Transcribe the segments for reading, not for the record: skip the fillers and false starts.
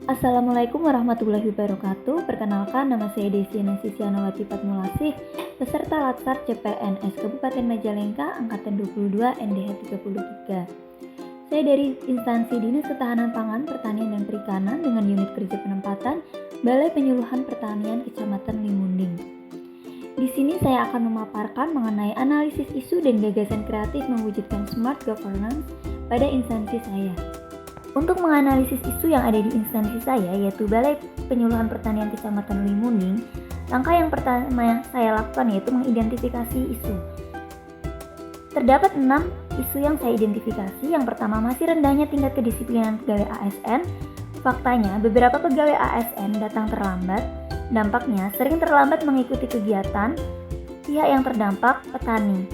Assalamualaikum warahmatullahi wabarakatuh. Perkenalkan, nama saya Desiana Sisianawati Patmulasih, peserta Latsar CPNS Kabupaten Majalengka Angkatan 22 NDH 33. Saya dari instansi Dinas Ketahanan Pangan, Pertanian dan Perikanan dengan unit kerja penempatan Balai Penyuluhan Pertanian Kecamatan Limunding. Di sini saya akan memaparkan mengenai analisis isu dan gagasan kreatif mewujudkan smart governance pada instansi saya. Untuk menganalisis isu yang ada di instansi saya, yaitu Balai Penyuluhan Pertanian Kecamatan Limunding, langkah yang pertama yang saya lakukan yaitu mengidentifikasi isu. Terdapat 6 isu yang saya identifikasi. Yang pertama, masih rendahnya tingkat kedisiplinan pegawai ASN. Faktanya, beberapa pegawai ASN datang terlambat. Dampaknya, sering terlambat mengikuti kegiatan. Pihak yang terdampak, petani.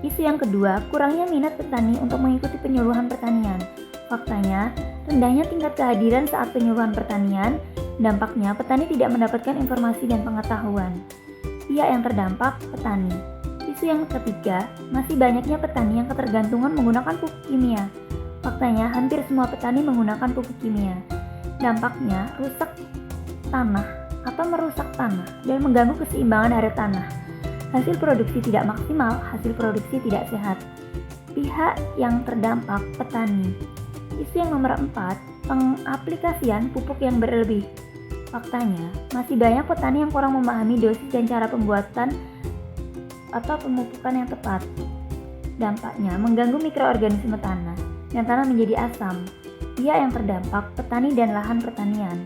Isu yang kedua, kurangnya minat petani untuk mengikuti penyuluhan pertanian. Faktanya, rendahnya tingkat kehadiran saat penyuluhan pertanian. Dampaknya, petani tidak mendapatkan informasi dan pengetahuan. Pihak yang terdampak, petani. Isu yang ketiga, masih banyaknya petani yang ketergantungan menggunakan pupuk kimia. Faktanya, hampir semua petani menggunakan pupuk kimia. Dampaknya, rusak tanah atau merusak tanah dan mengganggu keseimbangan dari tanah. Hasil produksi tidak maksimal, hasil produksi tidak sehat. Pihak yang terdampak, petani. Isu yang nomor 4, pengaplikasian pupuk yang berlebih. Faktanya, masih banyak petani yang kurang memahami dosis dan cara pembuatan atau pemupukan yang tepat. Dampaknya, mengganggu mikroorganisme tanah dan tanah menjadi asam. Pihak yang terdampak, petani dan lahan pertanian.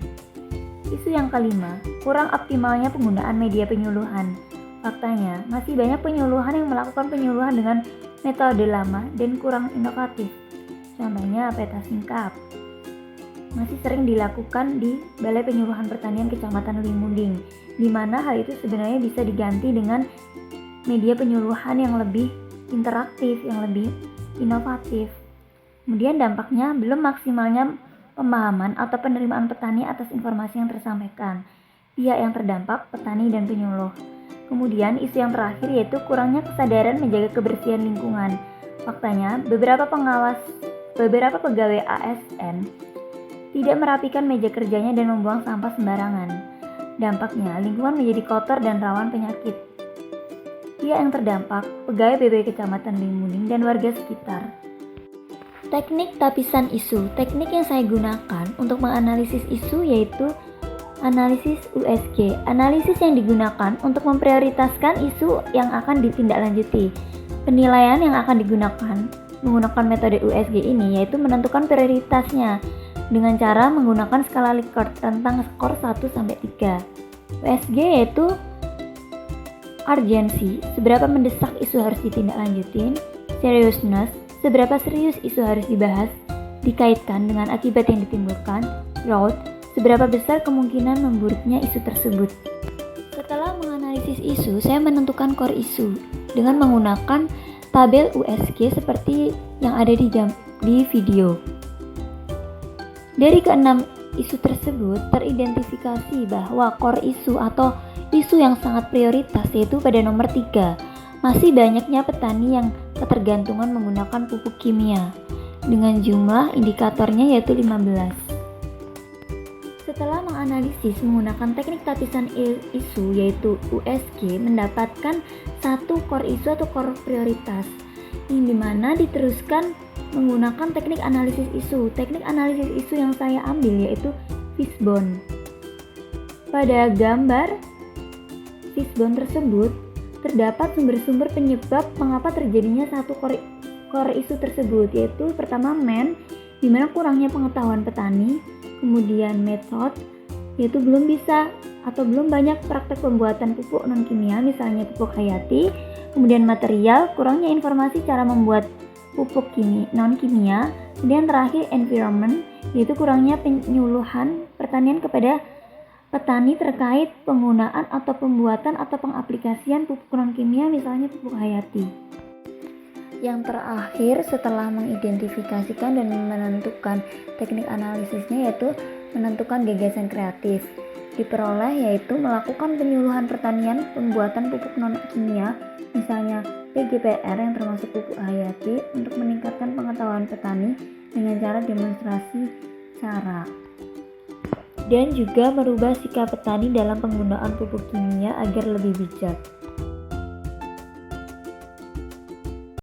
Isu yang kelima, kurang optimalnya penggunaan media penyuluhan. Faktanya, masih banyak penyuluhan yang melakukan penyuluhan dengan metode lama dan kurang inovatif. Contohnya peta singkap masih sering dilakukan di Balai Penyuluhan Pertanian Kecamatan Limunding, di mana hal itu sebenarnya bisa diganti dengan media penyuluhan yang lebih interaktif, yang lebih inovatif. Kemudian dampaknya belum maksimalnya pemahaman atau penerimaan petani atas informasi yang tersampaikan. Pihak yang terdampak, petani dan penyuluh. Kemudian isu yang terakhir yaitu kurangnya kesadaran menjaga kebersihan lingkungan. Faktanya, beberapa pegawai ASN tidak merapikan meja kerjanya dan membuang sampah sembarangan. Dampaknya, lingkungan menjadi kotor dan rawan penyakit. Pihak yang terdampak, pegawai BB Kecamatan Limunding dan warga sekitar. Teknik tapisan isu. Teknik yang saya gunakan untuk menganalisis isu yaitu analisis USG. Analisis yang digunakan untuk memprioritaskan isu yang akan ditindaklanjuti. Penilaian yang akan digunakan menggunakan metode USG ini yaitu menentukan prioritasnya dengan cara menggunakan skala Likert tentang skor 1-3. USG yaitu urgensi, seberapa mendesak isu harus ditindaklanjutin. Seriousness, seberapa serius isu harus dibahas dikaitkan dengan akibat yang ditimbulkan. Growth, seberapa besar kemungkinan memburuknya isu tersebut. Setelah menganalisis isu, saya menentukan core isu dengan menggunakan tabel USG seperti yang ada di video. Dari keenam isu tersebut teridentifikasi bahwa core isu atau isu yang sangat prioritas yaitu pada nomor 3, masih banyaknya petani yang ketergantungan menggunakan pupuk kimia dengan jumlah indikatornya yaitu 15. Setelah menganalisis menggunakan teknik tapisan isu yaitu USG, mendapatkan satu core isu atau core prioritas yang dimana diteruskan menggunakan teknik analisis isu. Teknik analisis isu yang saya ambil yaitu fishbone. Pada gambar fishbone tersebut terdapat sumber-sumber penyebab mengapa terjadinya satu core isu tersebut, yaitu pertama di mana kurangnya pengetahuan petani. Kemudian metode, yaitu belum bisa atau belum banyak praktek pembuatan pupuk non-kimia, misalnya pupuk hayati. Kemudian material, kurangnya informasi cara membuat pupuk non-kimia. Kemudian terakhir environment, yaitu kurangnya penyuluhan pertanian kepada petani terkait penggunaan atau pembuatan atau pengaplikasian pupuk non-kimia, misalnya pupuk hayati. Yang terakhir, setelah mengidentifikasikan dan menentukan teknik analisisnya yaitu menentukan gagasan kreatif. Diperoleh yaitu melakukan penyuluhan pertanian pembuatan pupuk non-kimia, misalnya PGPR yang termasuk pupuk hayati untuk meningkatkan pengetahuan petani dengan cara demonstrasi cara. dan juga merubah sikap petani dalam penggunaan pupuk kimia agar lebih bijak.